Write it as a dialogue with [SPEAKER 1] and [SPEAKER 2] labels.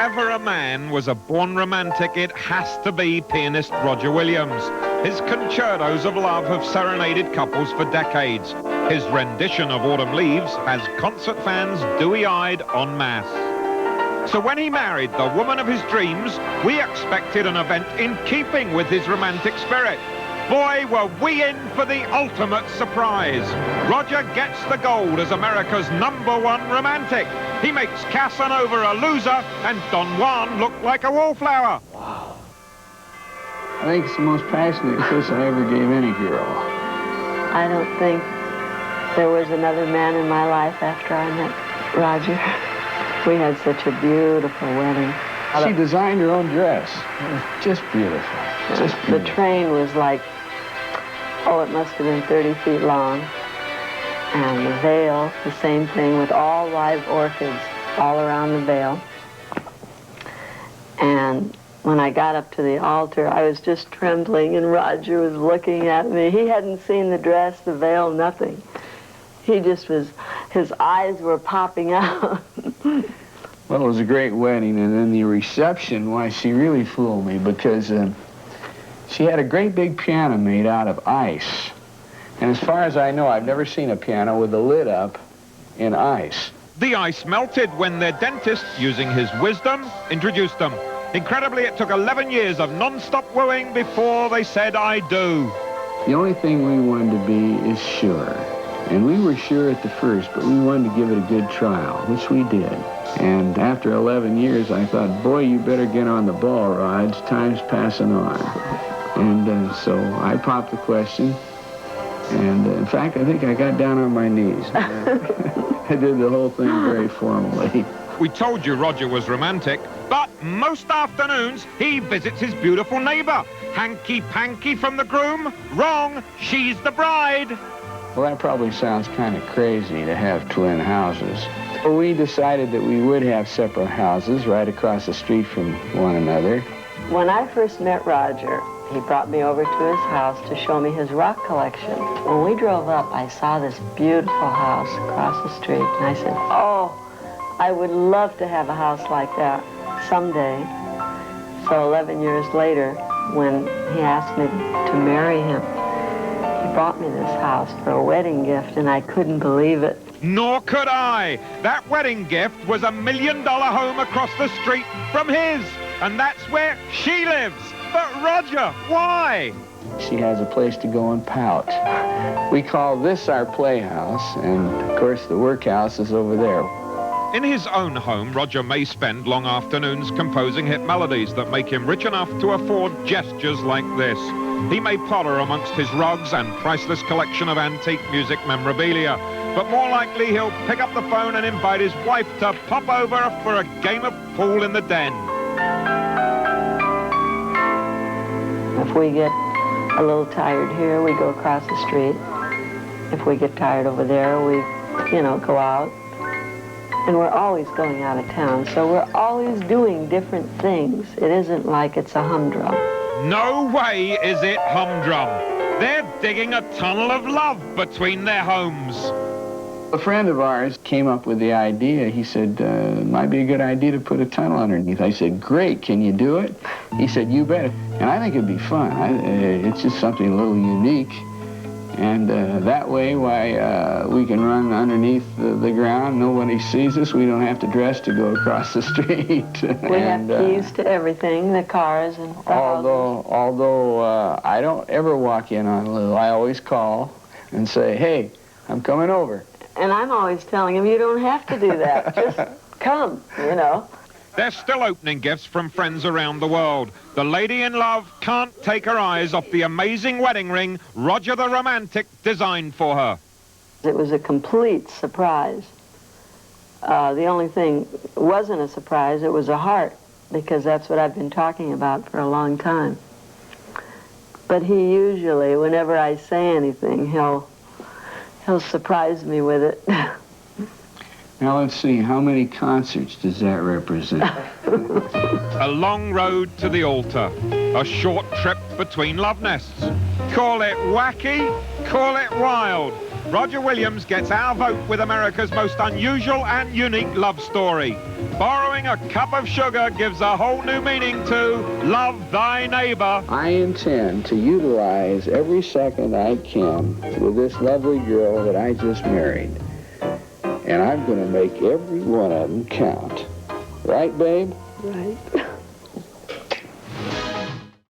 [SPEAKER 1] ever a man was a born romantic, it has to be pianist Roger Williams. His concertos of love have serenaded couples for decades. His rendition of Autumn Leaves has concert fans dewy-eyed en masse. So when he married the woman of his dreams, we expected an event in keeping with his romantic spirit. Boy, were we in for the ultimate surprise. Roger gets the gold as America's #1 romantic. He makes Casanova a loser and Don Juan look like a wallflower.
[SPEAKER 2] Wow. I think it's the most passionate kiss I ever gave any girl.
[SPEAKER 3] I don't think there was another man in my life after I met Roger. We had such a beautiful wedding.
[SPEAKER 2] She designed her own dress. It was just beautiful. Just beautiful.
[SPEAKER 3] The train was like, oh, it must have been 30 feet long. And the veil, the same thing, with all live orchids all around the veil. And when I got up to the altar, I was just trembling, and Roger was looking at me. He hadn't seen the dress, the veil, nothing. He just was, his eyes were popping out.
[SPEAKER 2] Well, it was a great wedding, and then the reception, why, she really fooled me, because she had a great big piano made out of ice. And as far as I know, I've never seen a piano with the lid up in ice.
[SPEAKER 1] The ice melted when their dentist, using his wisdom, introduced them. Incredibly, it took 11 years of non-stop wooing before they said, I do.
[SPEAKER 2] The only thing we wanted to be is sure. And we were sure at the first, but we wanted to give it a good trial, which we did. And after 11 years, I thought, boy, you better get on the ball, Rods. Time's passing on. And so I popped the question. And in fact, I think I got down on my knees. I did the whole thing very formally.
[SPEAKER 1] We told you Roger was romantic, but most afternoons he visits his beautiful neighbor. Hanky-panky from the groom? Wrong, she's the bride.
[SPEAKER 2] Well, that probably sounds kind of crazy to have twin houses. So we decided that we would have separate houses right across the street from one another.
[SPEAKER 3] When I first met Roger, he brought me over to his house to show me his rock collection. When we drove up, I saw this beautiful house across the street, and I said, oh, I would love to have a house like that someday. So 11 years later, when he asked me to marry him, he bought me this house for a wedding gift, and I couldn't believe it.
[SPEAKER 1] Nor could I. That wedding gift was $1 million home across the street from his, and that's where she lives. But Roger, why?
[SPEAKER 2] She has a place to go and pout. We call this our playhouse, and of course the workhouse is over there.
[SPEAKER 1] In his own home, Roger may spend long afternoons composing hit melodies that make him rich enough to afford gestures like this. He may potter amongst his rugs and priceless collection of antique music memorabilia, but more likely he'll pick up the phone and invite his wife to pop over for a game of pool in the den.
[SPEAKER 3] If we get a little tired here, we go across the street. If we get tired over there, we, go out. And we're always going out of town, so we're always doing different things. It isn't like it's a humdrum.
[SPEAKER 1] No way is it humdrum. They're digging a tunnel of love between their homes.
[SPEAKER 2] A friend of ours came up with the idea. He said, it might be a good idea to put a tunnel underneath. I said, great, can you do it? He said, you bet. And I think it'd be fun. It's just something a little unique. And that way, we can run underneath the ground. Nobody sees us. We don't have to dress to go across the street.
[SPEAKER 3] We have keys to everything, the cars and the houses.
[SPEAKER 2] Although I don't ever walk in on Lou. I always call and say, hey, I'm coming over.
[SPEAKER 3] And I'm always telling him, you don't have to do that. Just come,
[SPEAKER 1] They're still opening gifts from friends around the world. The lady in love can't take her eyes off the amazing wedding ring Roger the Romantic designed for her.
[SPEAKER 3] It was a complete surprise. The only thing wasn't a surprise, it was a heart, because that's what I've been talking about for a long time. But he usually, whenever I say anything, he'll surprise me with it.
[SPEAKER 2] Now let's see, how many concerts does that represent?
[SPEAKER 1] A long road to the altar, a short trip between love nests. Call it wacky, call it wild. Roger Williams gets our vote with America's most unusual and unique love story. Borrowing a cup of sugar gives a whole new meaning to love thy neighbor.
[SPEAKER 2] I intend to utilize every second I can with this lovely girl that I just married. And I'm going to make every one of them count. Right, babe?
[SPEAKER 3] Right.